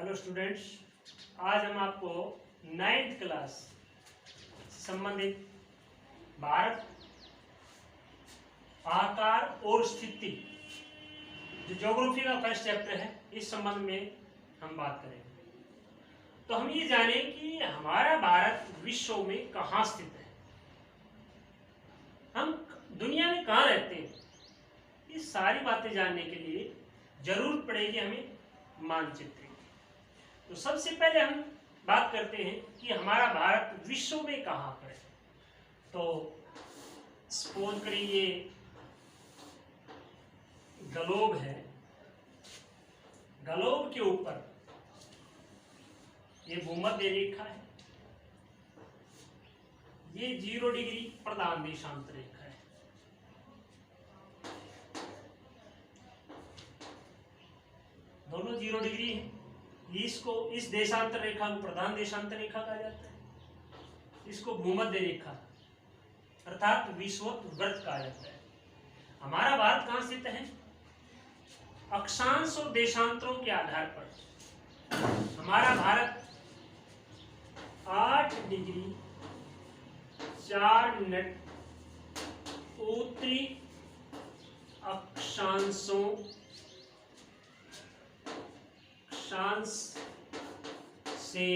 Hello students, आज हम आपको 9th क्लास से संबंधित भारत आकार और स्थिति जो ज्योग्राफी का फर्स्ट चैप्टर है, इस संबंध में हम बात करेंगे। तो हम ये जाने कि हमारा भारत विश्व में कहाँ स्थित है, हम दुनिया में कहाँ रहते हैं। ये सारी बातें जानने के लिए जरूरत पड़ेगी हमें मानचित्र की। तो सबसे पहले हम बात करते हैं कि हमारा भारत विश्व में कहाँ पर है। तो सपोज करिए ग्लोब है, ग्लोब के ऊपर ये भूमध्य रेखा है, ये 0 डिग्री प्रधान देशांतर रेखा है। दोनों 0 डिग्री है। इसको इस देशांतर रेखा को प्रधान देशांतर रेखा कहा जाता है, इसको भूमध्य रेखा अर्थात विषुवत वृत्त कहा जाता है। हमारा भारत कहाँ स्थित है? अक्षांश और देशांतरों के आधार पर हमारा भारत 8 डिग्री 4 मिनट उत्तरी अक्षांश से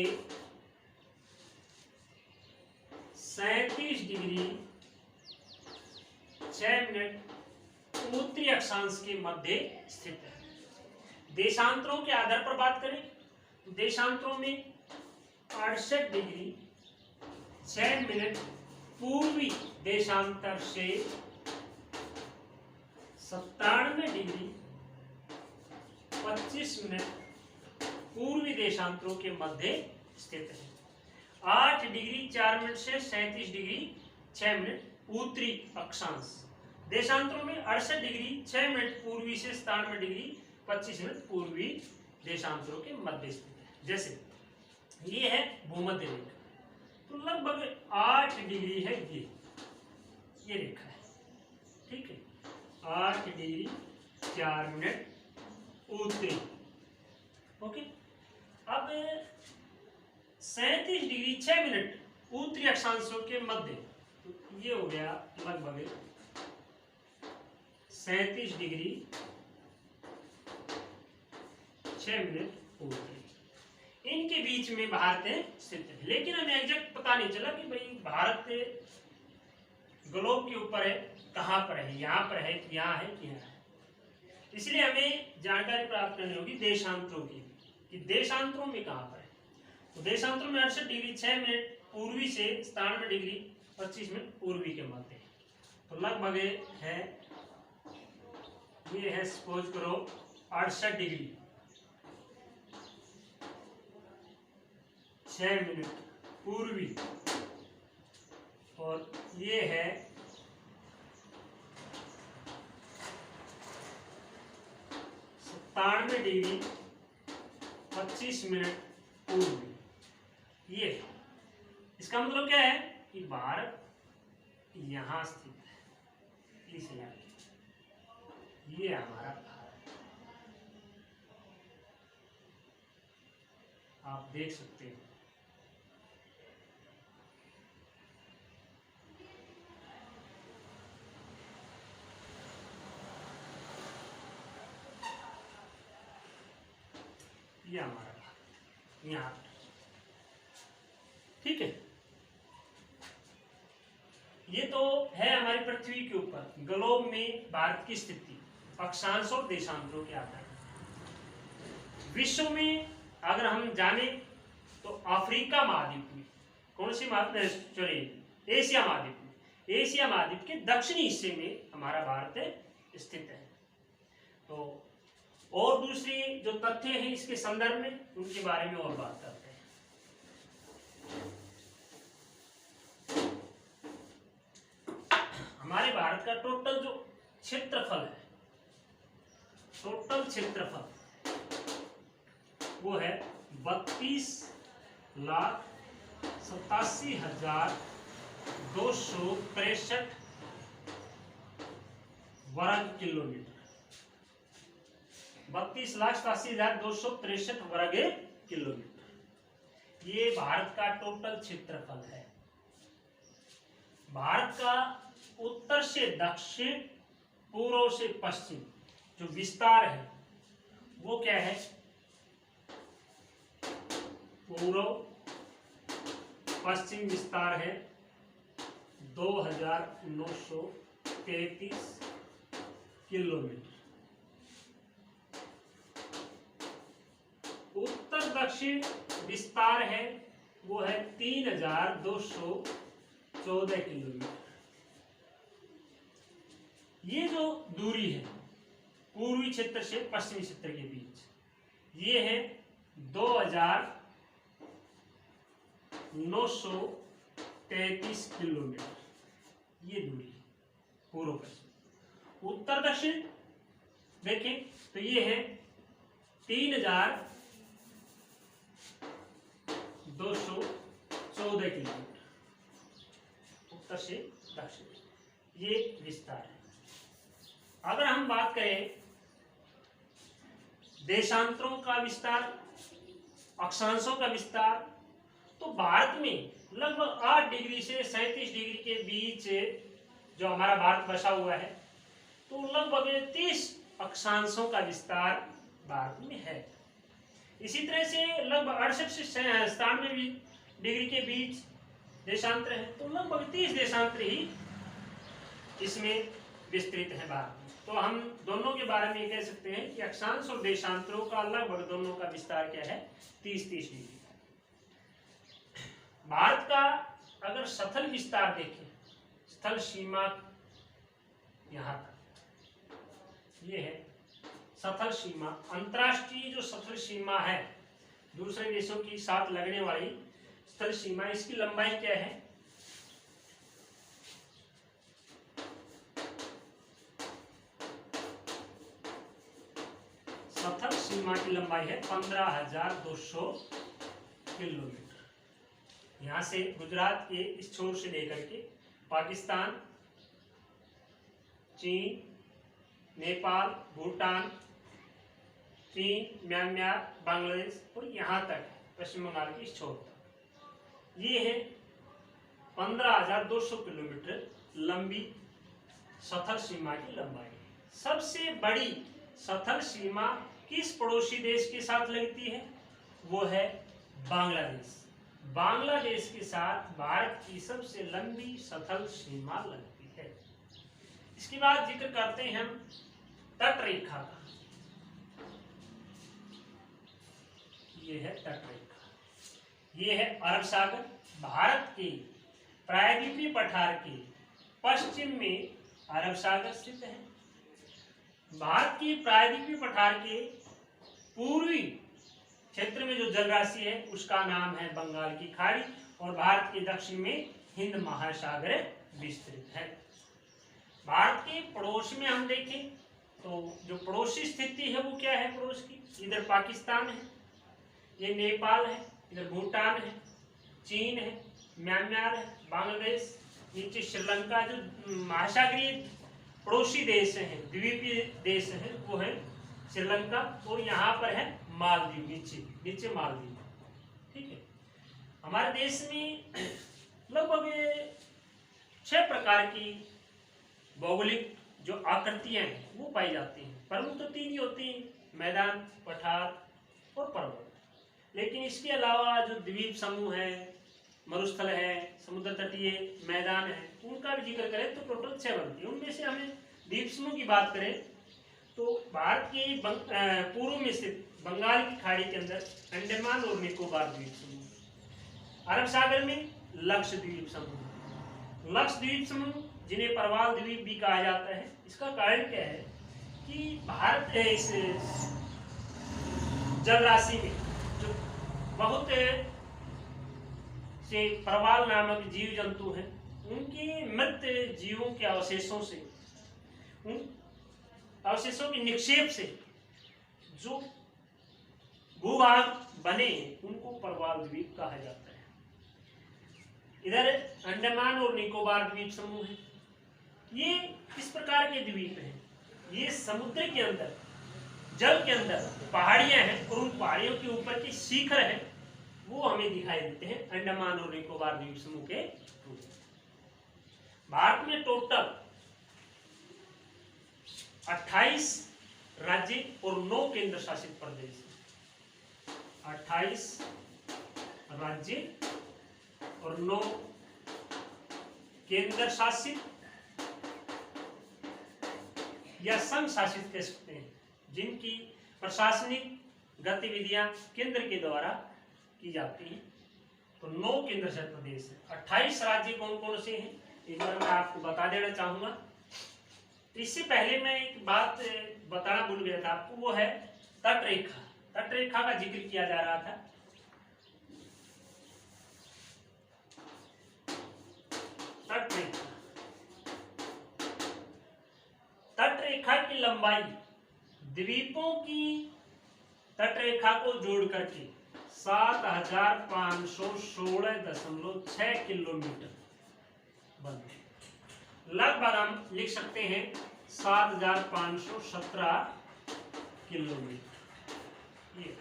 37 डिग्री 6 मिनट उत्तरी अक्षांश के मध्य स्थित है। देशांतरों के आधार पर बात करें तो देशांतरों में 68 डिग्री 6 मिनट पूर्वी देशांतर से 97 डिग्री 25 मिनट पूर्वी देशांतरों के मध्य स्थित है। 8 डिग्री 4 मिनट से 37 डिग्री 6 मिनट उत्तरी अक्षांश, देशांतरों में 68 डिग्री 6 मिनट पूर्वी से 97 डिग्री 25 मिनट पूर्वी देशांतरों के मध्य स्थित है। जैसे ये है भूमध्य रेखा, तो लगभग 8 डिग्री है ये रेखा है, ठीक है। 8 डिग्री 4 मिनट उत्तरी, ओके। अब 37 डिग्री 6 मिनट उत्तरी अक्षांशों के मध्य, तो ये हो गया लगभग 37 डिग्री 6 मिनट उत्तरी। इनके बीच में भारत स्थित है, लेकिन हमें एग्जैक्ट पता नहीं चला कि भाई भारत ग्लोब के ऊपर है, कहाँ पर है, यहाँ पर है कि यहाँ है कि यहाँ है। इसलिए हमें जानकारी प्राप्त करनी होगी देशांतरों की, कि देशांतरों में कहाँ पर है। तो देशांतरों में 68 डिग्री 6 मिनट पूर्वी से 97 डिग्री 25 मिनट पूर्वी के मध्य, तो लगभग है ये है सपोज करो 68 डिग्री 6 मिनट पूर्वी, और ये है 97 डिग्री 25 मिनट पूर्वी। ये इसका मतलब क्या है कि भारत यहां स्थित है, इस इलाके, ये हमारा भारत, आप देख सकते हो। ये हमारा भारत यहाँ, ठीक है। ये तो है हमारी पृथ्वी के ऊपर ग्लोब में भारत की स्थिति अक्षांश और देशांतरों के आधार पर। विश्व में अगर हम जाने तो अफ्रीका महाद्वीप में, कौन सी महाद्वीप, सॉरी एशिया महाद्वीप में, एशिया महाद्वीप के दक्षिणी हिस्से में हमारा भारत स्थित है। तो और दूसरी जो तथ्य हैं इसके संदर्भ में, उनके बारे में और बात करते हैं। हमारे भारत का टोटल जो क्षेत्रफल है, टोटल क्षेत्रफल वो है 32,87,263 वर्ग किलोमीटर, 32,87,263 वर्ग किलोमीटर। ये भारत का टोटल क्षेत्रफल है। भारत का उत्तर से दक्षिण, पूर्व से पश्चिम जो विस्तार है वो क्या है? पूर्व पश्चिम विस्तार है 2933 किलोमीटर। उत्तर दक्षिण विस्तार है वो है 3214 किलोमीटर। ये जो दूरी है पूर्वी क्षेत्र से पश्चिमी क्षेत्र के बीच, ये है 2933 किलोमीटर। ये दूरी पूर्व पश्चिम। उत्तर दक्षिण देखें तो ये है 3214 किलोमीटर उत्तर से दक्षिण, ये विस्तार है। अगर हम बात करें देशांतरों का विस्तार, अक्षांशों का विस्तार, तो भारत में लगभग 8 डिग्री से 37 डिग्री के बीच जो हमारा भारत बसा हुआ है, तो लगभग 30 अक्षांशों का विस्तार भारत में है। इसी तरह से लगभग 68 से 97 डिग्री के बीच देशांतर है, तो लगभग 30 देशांतर ही इसमें विस्तृत है भारत में। तो हम दोनों के बारे में कह सकते हैं कि अक्षांश और देशांतरों का लगभग दोनों का विस्तार क्या है? 30-30 डिग्री। भारत का अगर स्थल विस्तार देखें, स्थल सीमा यहां तक, ये है स्थल सीमा। अंतरराष्ट्रीय जो स्थल सीमा है, दूसरे देशों के साथ लगने वाली स्थल सीमा, इसकी लंबाई क्या है? स्थल सीमा की लंबाई है 15,200 किलोमीटर। यहां से गुजरात के इस छोर से लेकर के पाकिस्तान, चीन, नेपाल, भूटान, चीन, म्यांमार, बांग्लादेश और यहाँ तक पश्चिम बंगाल की इस छोर तक, ये है 15,200 किलोमीटर लंबी स्थल सीमा की लंबाई। सबसे बड़ी स्थल सीमा किस पड़ोसी देश के साथ लगती है? वो है बांग्लादेश। बांग्लादेश के साथ भारत की सबसे लंबी स्थल सीमा लगती है। इसके बाद जिक्र करते हैं हम तट रेखा का। ये है तट रेखा, ये है अरब सागर। भारत के प्रायद्वीपीय पठार के पश्चिम में अरब सागर स्थित है। भारत की प्रायद्वीपीय पठार के पूर्वी क्षेत्र में जो जल राशि है उसका नाम है बंगाल की खाड़ी, और भारत के दक्षिण में हिंद महासागर विस्तृत है। भारत के पड़ोस में हम देखें तो जो पड़ोसी स्थिति है वो क्या है? पड़ोस की, इधर पाकिस्तान है, ये नेपाल है, इधर भूटान है, चीन है, म्यांमार है, बांग्लादेश, नीचे श्रीलंका। जो महासागरीय पड़ोसी देश हैं, द्वीपीय देश हैं, वो है श्रीलंका, और यहाँ पर है मालदीव, नीचे मालदीव। ठीक है। हमारे देश में लगभग 6 प्रकार की भौगोलिक जो आकृतियां हैं वो पाई जाती हैं। प्रमुख तो 3 ही होती हैं, मैदान, पठार और पर्वत। लेकिन इसके अलावा जो द्वीप समूह है, मरुस्थल है, समुद्र तटीय मैदान है, उनका भी जिक्र करें तो टोटल 6 बनती है। उनमें से हमें द्वीप समूह की बात करें तो भारत के पूर्व में स्थित बंगाल की खाड़ी के अंदर अंडमान और निकोबार द्वीप समूह, अरब सागर में लक्षद्वीप समूह। लक्षद्वीप समूह जिन्हें परवाल द्वीप भी कहा जाता है, इसका कारण क्या है कि भारत इस जल राशि में जो बहुत से परवाल नामक जीव जंतु हैं, उनके मृत जीवों के अवशेषों से, उन अवशेषों के निक्षेप से जो भूभाग बने उनको परवाल द्वीप कहा जाता है। इधर अंडमान और निकोबार द्वीप समूह है। ये किस प्रकार के द्वीप हैं? ये समुद्र के अंदर, जल के अंदर पहाड़ियां हैं, और उन पहाड़ियों के ऊपर की शिखर है वो हमें दिखाई देते हैं अंडमान और निकोबार द्वीप समूह के रूप में। भारत में टोटल 28 राज्य और 9 केंद्र शासित प्रदेश हैं। 28 राज्य और 9 केंद्र शासित या संघ शासित कह सकते हैं, जिनकी प्रशासनिक गतिविधियां केंद्र के द्वारा की जाती हैं। तो 9 केंद्र शासित प्रदेश हैं। 28 राज्य कौन कौन से हैं एक बार मैं आपको बता देना चाहूंगा। इससे पहले मैं एक बात बताना भूल गया था आपको, वो है तटरेखा। तटरेखा का जिक्र किया जा रहा था। तटरेखा, तटरेखा की लंबाई द्वीपों की तटरेखा को जोड़ करके 7516.6 किलोमीटर बनती है। लगभग हम लिख सकते हैं 7517 किलोमीटर। ये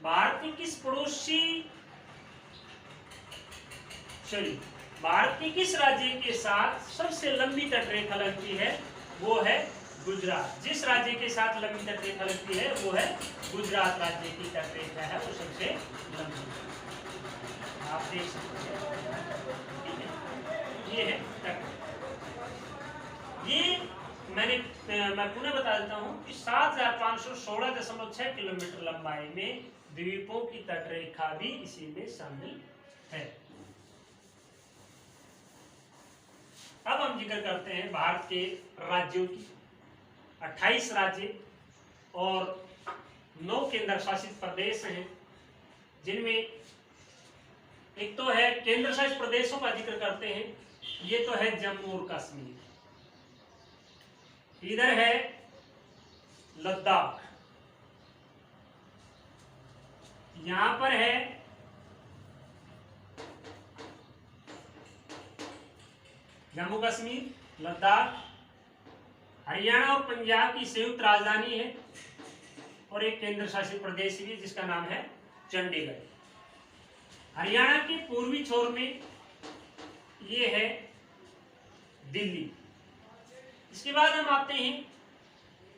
भारत के किस पड़ोसी भारत के किस राज्य के साथ सबसे लंबी तटरेखा लगती है? वो है गुजरात। जिस राज्य के साथ लंबी तटरेखा लगती है वो है गुजरात राज्य की तटरेखा है, वो सबसे लंबी। आप देख सकते हैं, ठीक है, ये है तटरेखा। ये मैं पुनः बता देता हूं कि 7516.6 किलोमीटर लंबाई में द्वीपों की तटरेखा भी इसी में शामिल है। अब हम जिक्र करते हैं भारत के राज्यों की। 28 राज्य और 9 केंद्र शासित प्रदेश हैं, जिनमें एक तो है केंद्र शासित प्रदेशों का जिक्र करते हैं। ये तो है जम्मू और कश्मीर, इधर है लद्दाख, यहां पर है जम्मू कश्मीर, लद्दाख, हरियाणा और पंजाब की संयुक्त राजधानी है, और एक केंद्र शासित प्रदेश भी जिसका नाम है चंडीगढ़। हरियाणा के पूर्वी छोर में ये है दिल्ली। इसके बाद हम आते हैं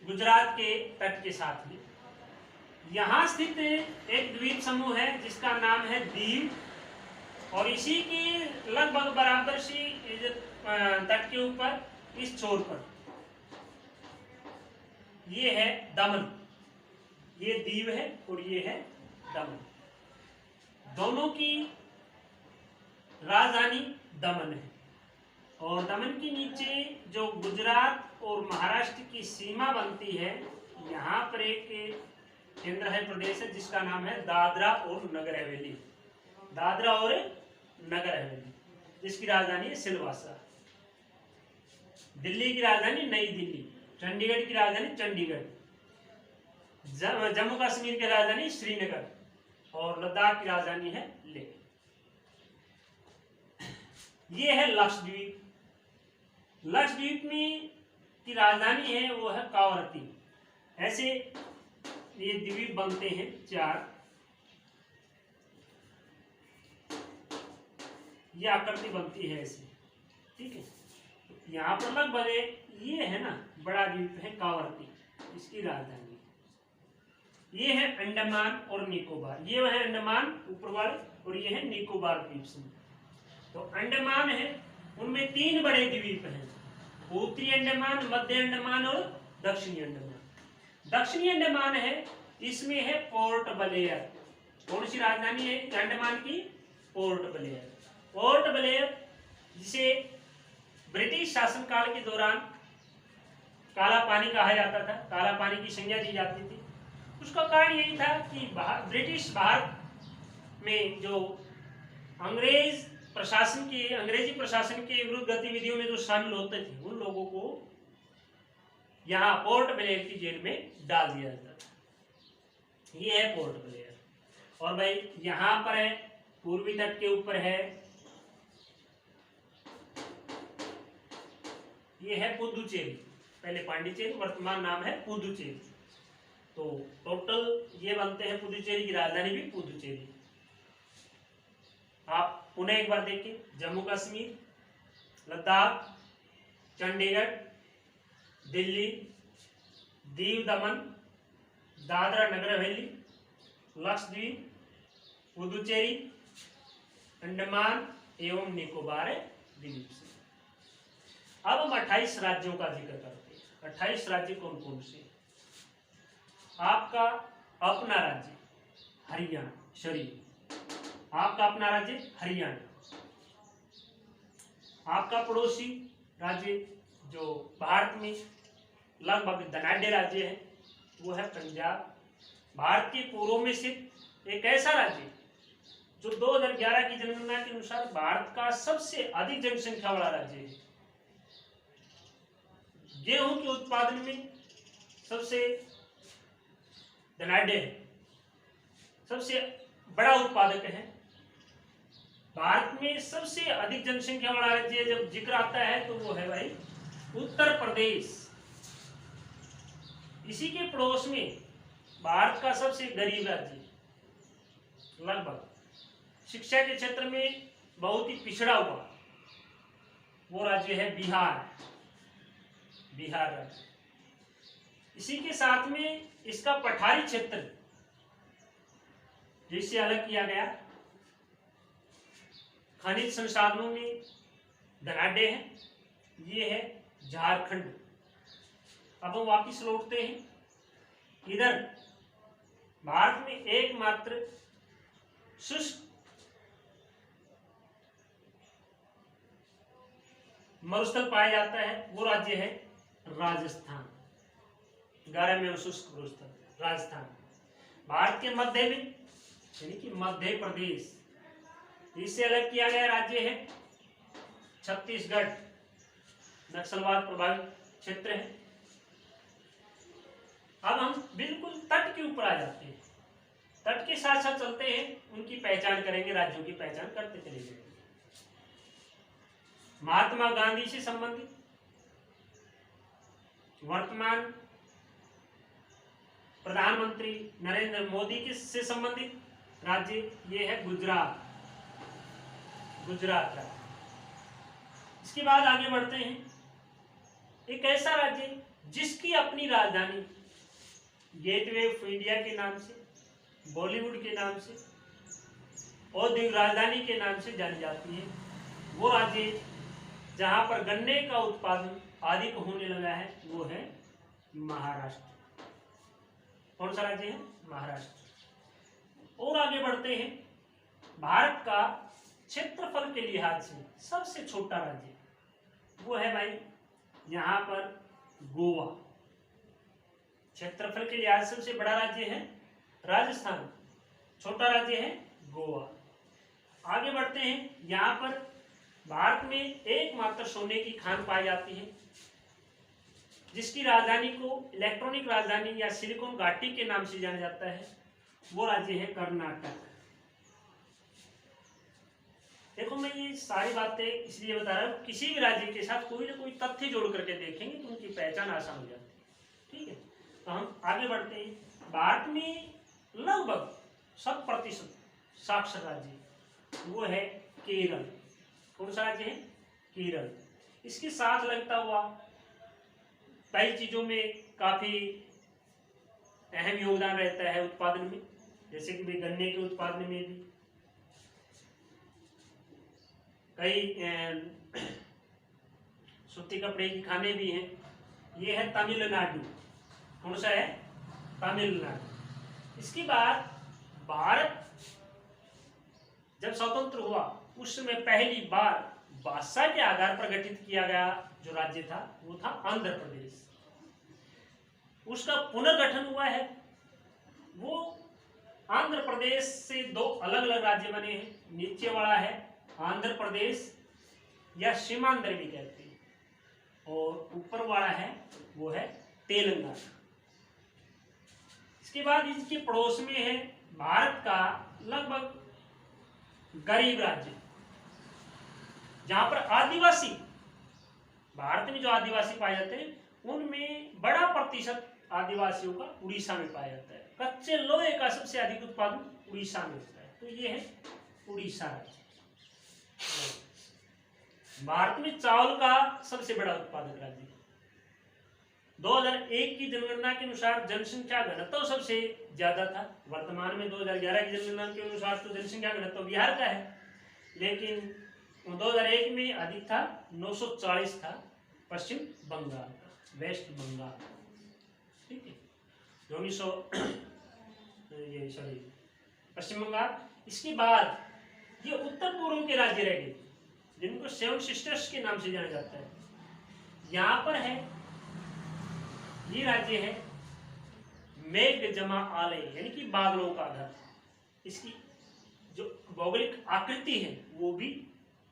गुजरात के तट के साथ में। यहां स्थित एक द्वीप समूह है जिसका नाम है दीव, और इसी की लगभग बराबर सी तट के ऊपर इस छोर पर ये है दमन। ये दीव है और ये है दमन। दोनों की राजधानी दमन है, और दमन के नीचे जो गुजरात और महाराष्ट्र की सीमा बनती है, यहाँ पर एक केंद्र है प्रदेश है जिसका नाम है दादरा और नगर हवेली। दादरा और नगर हवेली, जिसकी राजधानी है सिलवासा। दिल्ली की राजधानी नई दिल्ली, चंडीगढ़ की राजधानी चंडीगढ़, जम्मू कश्मीर की राजधानी श्रीनगर, और लद्दाख की राजधानी है लेह। ये है लक्षद्वीप। लक्षद्वीप में की राजधानी है वो है कावरत्ती। ऐसे ये द्वीप बनते हैं 4। ये आकृति बनती है ऐसे, ठीक है। यहाँ पर लगभग ये है ना बड़ा द्वीप है कावरत्ती, इसकी राजधानी। ये है अंडमान और निकोबार। ये है अंडमान ऊपर वाले, और ये है निकोबार द्वीप समूह। तो अंडमान है, उनमें 3 बड़े द्वीप हैं, उत्तरी अंडमान, मध्य अंडमान और दक्षिणी अंडमान। दक्षिणी अंडमान है, इसमें है पोर्ट ब्लेयर। कौन सी राजधानी है अंडमान की? Port Blair. पोर्ट ब्लेयर जिसे ब्रिटिश शासनकाल के दौरान काला पानी कहा जाता था, काला पानी की संज्ञा दी जाती थी। उसका कारण यही था कि ब्रिटिश भारत में जो अंग्रेजी प्रशासन के विरुद्ध गतिविधियों में जो शामिल होते थे, उन लोगों को यहाँ पोर्ट ब्लेयर की जेल में डाल दिया जाता था। ये है पोर्ट ब्लेयर। और भाई यहाँ पर है पूर्वी तट के ऊपर है, ये है पुदुचेरी, पहले पांडिचेरी, वर्तमान नाम है पुदुचेरी। तो टोटल ये बनते हैं, पुदुचेरी की राजधानी भी पुदुचेरी। आप पुनः एक बार देखिए, जम्मू कश्मीर, लद्दाख, चंडीगढ़, दिल्ली, दीव दमन, दादरा नगर हवेली, लक्षद्वीप, पुदुचेरी, अंडमान एवं निकोबार द्वीप से। अब हम 28 राज्यों का जिक्र करते हैं। 28 राज्य कौन कौन से? आपका अपना राज्य हरियाणा, आपका अपना राज्य हरियाणा, आपका पड़ोसी राज्य जो भारत में लगभग धनाढ्य राज्य है वो है पंजाब। भारत के पूर्व में स्थित एक ऐसा राज्य जो 2011 की जनगणना के अनुसार भारत का सबसे अधिक जनसंख्या वाला राज्य है। गेहूं के उत्पादन में सबसे धनाढ्य है, सबसे बड़ा उत्पादक है। भारत में सबसे अधिक जनसंख्या वाला राज्य जब जिक्र आता है तो वो है भाई उत्तर प्रदेश। इसी के पड़ोस में भारत का सबसे गरीब राज्य, लगभग शिक्षा के क्षेत्र में बहुत ही पिछड़ा हुआ, वो राज्य है बिहार राज्य। इसी के साथ में इसका पठारी क्षेत्र जिससे अलग किया गया, खनिज संसाधनों में धनाढ्य है, ये है झारखंड। अब हम वापिस लौटते हैं। इधर भारत में एकमात्र शुष्क मरुस्थल पाया जाता है, वो राज्य है राजस्थान। 11वें शुष्क मरुस्थल राजस्थान। भारत के मध्य में यानी कि मध्य प्रदेश, इससे अलग किया गया राज्य है छत्तीसगढ़, नक्सलवाद प्रभावित क्षेत्र है। अब हम बिल्कुल तट के ऊपर आ जाते हैं। तट के साथ साथ चलते हैं, उनकी पहचान करेंगे, राज्यों की पहचान करते चले जाएंगे। महात्मा गांधी से संबंधित वर्तमान प्रधानमंत्री नरेंद्र मोदी के से संबंधित राज्य ये है गुजरात राज्य। इसके बाद आगे बढ़ते हैं। एक ऐसा राज्य जिसकी अपनी राजधानी गेटवे ऑफ इंडिया के नाम से, बॉलीवुड के नाम से, औद्योगिक राजधानी के नाम से जानी जाती है, वो राज्य जहां पर गन्ने का उत्पादन अधिक होने लगा है वो है महाराष्ट्र। कौन सा राज्य है? महाराष्ट्र। और आगे बढ़ते हैं। भारत का क्षेत्रफल के लिहाज से सबसे छोटा राज्य वो है भाई यहाँ पर गोवा। क्षेत्रफल के लिहाज से सबसे बड़ा राज्य है राजस्थान, छोटा राज्य है गोवा। आगे बढ़ते हैं। यहाँ पर भारत में एकमात्र सोने की खान पाई जाती है, जिसकी राजधानी को इलेक्ट्रॉनिक राजधानी या सिलिकॉन घाटी के नाम से जाना जाता है, वो राज्य है कर्नाटक। देखो मैं ये सारी बातें इसलिए बता रहा हूँ, किसी भी राज्य के साथ कोई ना कोई तथ्य जोड़ करके देखेंगे तो उनकी पहचान आसान हो जाती है। ठीक है, तो हम आगे बढ़ते हैं। भारत में लगभग 100% साक्षर राज्य वो है केरल। कौन सा राज्य है? केरल। इसके साथ लगता हुआ कई चीजों में काफी अहम योगदान रहता है उत्पादन में, जैसे कि गन्ने के उत्पादन में भी कई सूती कपड़े की खाने भी हैं। ये है तमिलनाडु। कौन सा है? तमिलनाडु। इसके बाद भारत जब स्वतंत्र हुआ उस समय पहली बार भाषा के आधार पर गठित किया गया जो राज्य था वो था आंध्र प्रदेश। उसका पुनर्गठन हुआ है, वो आंध्र प्रदेश से दो अलग अलग राज्य बने हैं। नीचे वाला है आंध्र प्रदेश या सीमांध्र भी कहते हैं, और ऊपर वाला है वो है तेलंगाना। इसके बाद इसके पड़ोस में है भारत का लगभग गरीब राज्य, जहां पर आदिवासी, भारत में जो आदिवासी पाए जाते हैं उनमें बड़ा प्रतिशत आदिवासियों का उड़ीसा में पाया जाता है। कच्चे लोहे का सबसे अधिक उत्पादन उड़ीसा में होता है, तो ये है उड़ीसा राज्य। भारत में चावल का सबसे बड़ा उत्पादक राज्य। 2001 की जनगणना के अनुसार जनसंख्या घनत्व सबसे ज्यादा था। वर्तमान में 2011 की जनगणना के अनुसार तो जनसंख्या घनत्व बिहार का है, लेकिन 2001 में अधिक था, 940 था पश्चिम बंगाल, वेस्ट बंगाल, ठीक है, 1900 पश्चिम बंगाल। इसके बाद ये उत्तर पूर्व के राज्य रह गए जिनको सेवन सिस्टर्स के नाम से जाना जाता है। यहाँ पर है, ये राज्य है मेघ जमा आलय, यानी कि बादलों का घर। इसकी जो भौगोलिक आकृति है वो भी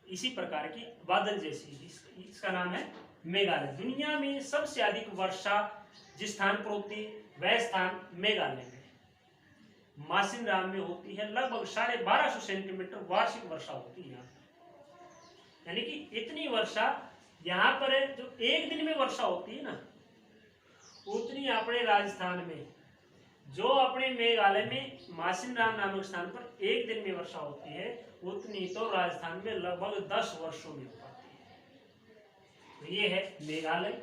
इसी प्रकार की बादल जैसी। इसका नाम है मेघालय। दुनिया में सबसे अधिक वर्षा जिस स्थान पर होती है वह स्थान मेघालय में, मासिनराम में होती है। लगभग 1250 सेंटीमीटर वार्षिक वर्षा होती है यहाँ, यानी कि इतनी वर्षा यहाँ पर है। जो एक दिन में वर्षा होती है ना, उतनी अपने राजस्थान में, जो अपने मेघालय में मासिनराम नामक स्थान पर एक दिन में वर्षा होती है, उतनी तो राजस्थान में लगभग 10 वर्षों में हो पाती है। तो ये है मेघालय।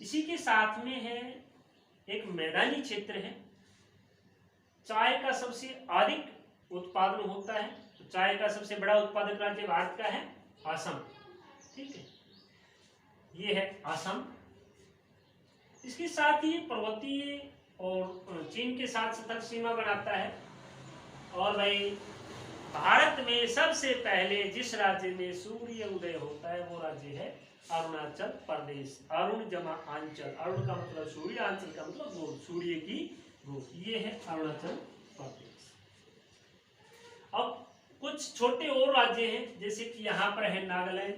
इसी के साथ में है एक मैदानी क्षेत्र है, चाय का सबसे अधिक उत्पादन होता है। तो चाय का सबसे बड़ा उत्पादक राज्य भारत का है असम, ठीक है, ये है असम। इसके साथ ही पर्वतीय और चीन के साथ सतत सीमा बनाता है। और भाई भारत में सबसे पहले जिस राज्य में सूर्य उदय होता है वो राज्य है अरुणाचल प्रदेश। अरुण जमा आंचल, अरुण का मतलब सूर्य, आंचल का मतलब गोद, सूर्य की गोद, ये है अरुणाचल प्रदेश। अब कुछ छोटे और राज्य हैं, जैसे कि यहाँ पर है नागालैंड,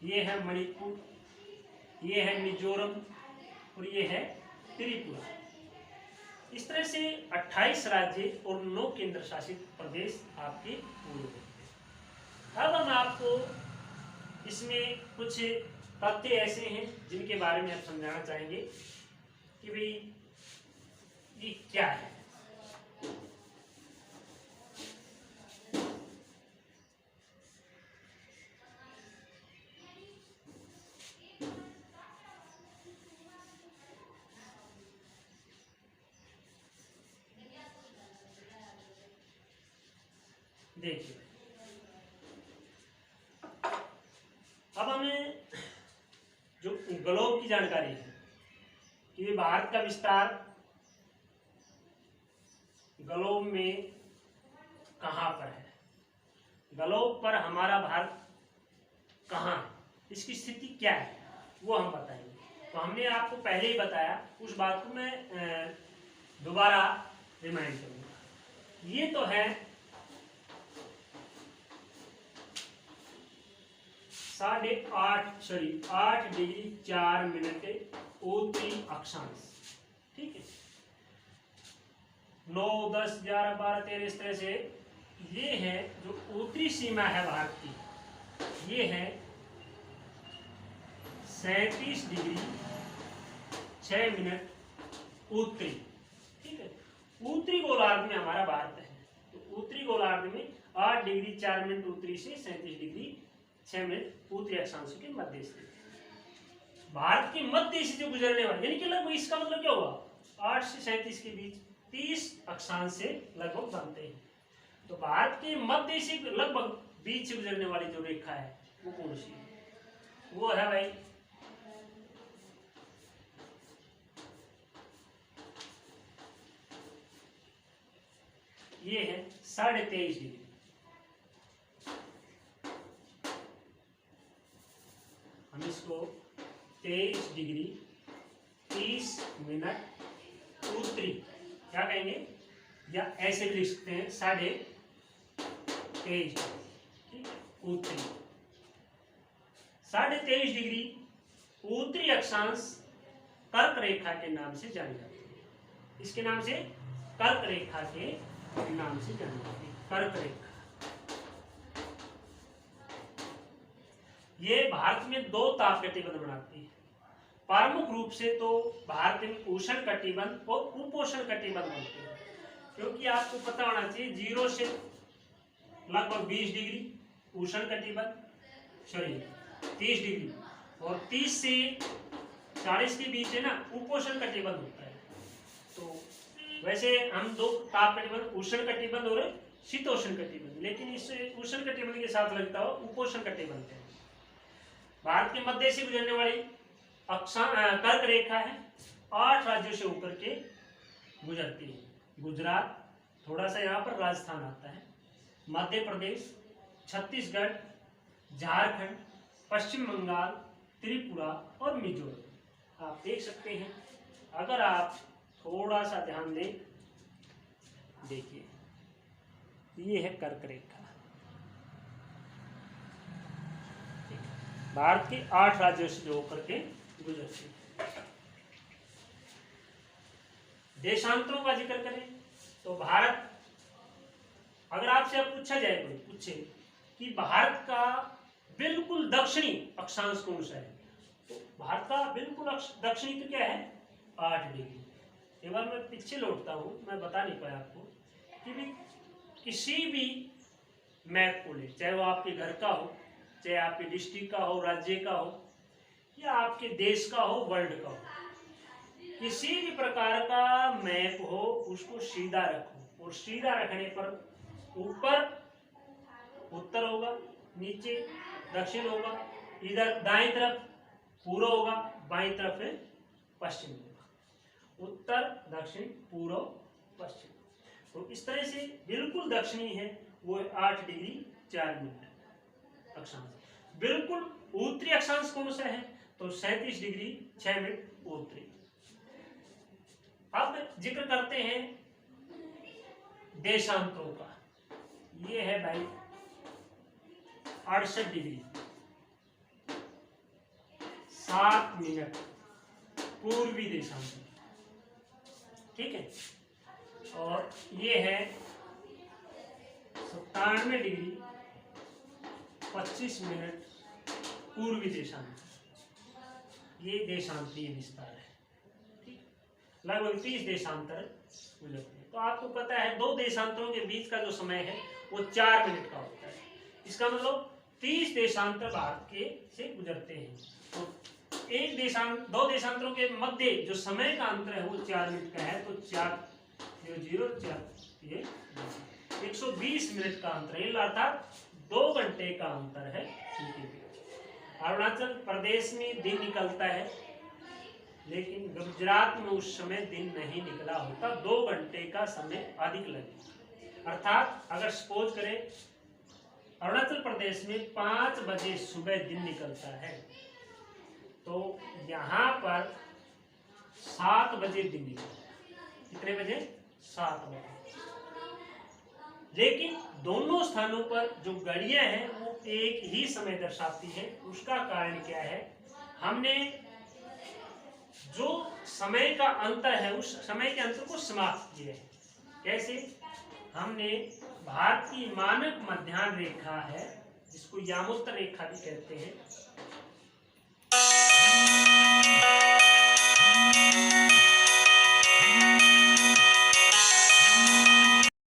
ये है मणिपुर, ये है मिजोरम और ये है त्रिपुरा। इस तरह से 28 राज्य और 9 केंद्र शासित प्रदेश आपके पूरे होते हैं। अब हम आपको इसमें कुछ तथ्य ऐसे हैं जिनके बारे में आप समझाना चाहेंगे कि भाई ये क्या है। देखिए, अब हमें जो ग्लोब की जानकारी है कि भारत का विस्तार ग्लोब में कहां पर है, ग्लोब पर हमारा भारत कहां है, इसकी स्थिति क्या है, वो हम बताएंगे। तो हमने आपको पहले ही बताया, उस बात को मैं दोबारा रिमाइंड करूंगा। ये तो है 8 डिग्री 4 मिनट उत्तरी अक्षांश, ठीक है, 9, 10, 11, 12, 13 इस तरह से। ये है जो उत्तरी सीमा है भारत की, ये है 37 डिग्री 6 मिनट उत्तरी, ठीक है। उत्तरी गोलार्ध में हमारा भारत है, तो उत्तरी गोलार्ध में 8 डिग्री 4 मिनट उत्तरी से 37 डिग्री 6 मिनट उत्तरी अक्षांश के मध्य स्थित। भारत के मध्य से जो गुजरने वाले, यानी कि लगभग इसका मतलब क्या हुआ, 8 से 37 के बीच 30 अक्षांश से लगभग बनते हैं। तो भारत के मध्य से लगभग बीच से गुजरने वाली जो रेखा है वो कौन सी है, वो है भाई ये है 23.5 डिग्री। हम इसको 23 डिग्री 30 मिनट उत्तरी क्या कहेंगे, या ऐसे भी लिख सकते हैं 23.5, ठीक है, उत्तरी। 23.5 डिग्री उत्तरी अक्षांश कर्क रेखा के नाम से जानी जाती है। इसके नाम से कर्क रेखा के नाम से जानी जाती है, कर्क रेखा। ये भारत में 2 ताप गतिबंध बनाती है। प्रमुख रूप से तो भारत में उष्ण कटिबंध और उपोष्ण कटिबंध होते हैं, क्योंकि आपको पता होना चाहिए 0 से लगभग 20 डिग्री उष्ण कटिबंध, सॉरी 30 डिग्री, और 30 से 40 के बीच है ना उपोष्ण कटिबंध होता है। तो वैसे हम दो ताप कटिबंध उष्ण कटिबंध और शीतोष्ण कटिबंध, लेकिन इस उष्ण कटिबंध के साथ लगता हुआ उपोष्ण कटिबंध है। भारत के मध्य से गुजरने वाली कर्क रेखा है, 8 राज्यों से होकर के गुजरती है। गुजरात, थोड़ा सा यहाँ पर राजस्थान आता है, मध्य प्रदेश, छत्तीसगढ़, झारखंड, पश्चिम बंगाल, त्रिपुरा और मिजोरम। आप देख सकते हैं, अगर आप थोड़ा सा ध्यान दें, देखिए ये है कर्क रेखा। भारत के 8 राज्यों से जो होकर के गुजरती है। देशांतरों का जिक्र करें तो भारत, अगर आपसे अब पूछा जाए, कोई पूछे कि भारत का बिल्कुल दक्षिणी अक्षांश कौन सा है, तो भारत का बिल्कुल दक्षिणी तो क्या है, 8 डिग्री। एक बार मैं पीछे लौटता हूं, मैं बता नहीं पाया आपको कि भी किसी भी मैप को ले, चाहे वो आपके घर का हो, चाहे आपके डिस्ट्रिक्ट का हो, राज्य का हो, या आपके देश का हो, वर्ल्ड का हो, किसी भी प्रकार का मैप हो उसको सीधा रखो, और सीधा रखने पर ऊपर उत्तर होगा, नीचे दक्षिण होगा, इधर दाएं तरफ पूर्व होगा, बाएं तरफ है पश्चिम होगा, उत्तर दक्षिण पूर्व पश्चिम। तो इस तरह से बिल्कुल दक्षिणी है वो 8 डिग्री 4 मिनट अक्षांश। बिल्कुल उत्तरी अक्षांश कौन सा है, तो 37 डिग्री 6 मिनट उत्तरी। अब जिक्र करते हैं देशांतरों का। ये है भाई 68 डिग्री 7 मिनट पूर्वी देशांतर, ठीक है। और ये है 97 डिग्री 25 मिनट पूर्वी देशांतर। ये देशांतरीय विस्तार है, ठीक। लगभग 30 देशांतर गुजरते हैं। तो आपको पता है 2 देशांतरों के बीच का जो समय है वो 4 मिनट का होता है। इसका मतलब 30 देशांतर भारत के से गुजरते हैं। तो 2 देशांतरों के मध्य जो समय का अंतर है वो 4 मिनट का है। तो 4 ये 120 मिनट का अंतर है, अर्थात 2 घंटे का अंतर है इनके बीच। अरुणाचल प्रदेश में दिन निकलता है, लेकिन गुजरात में उस समय दिन नहीं निकला होता, 2 घंटे का समय अधिक लगे। अर्थात अगर सपोज करें अरुणाचल प्रदेश में 5 बजे सुबह दिन निकलता है, तो यहाँ पर 7 बजे दिन निकलता है। कितने बजे? 7 बजे। लेकिन दोनों स्थानों पर जो घड़ियां हैं वो एक ही समय दर्शाती है। उसका कारण क्या है, हमने जो समय का अंतर है उस समय के अंतर को समाप्त किया है। कैसे? हमने भारत की मानक मध्याह्न रेखा है, जिसको यामोत्तर रेखा भी कहते हैं,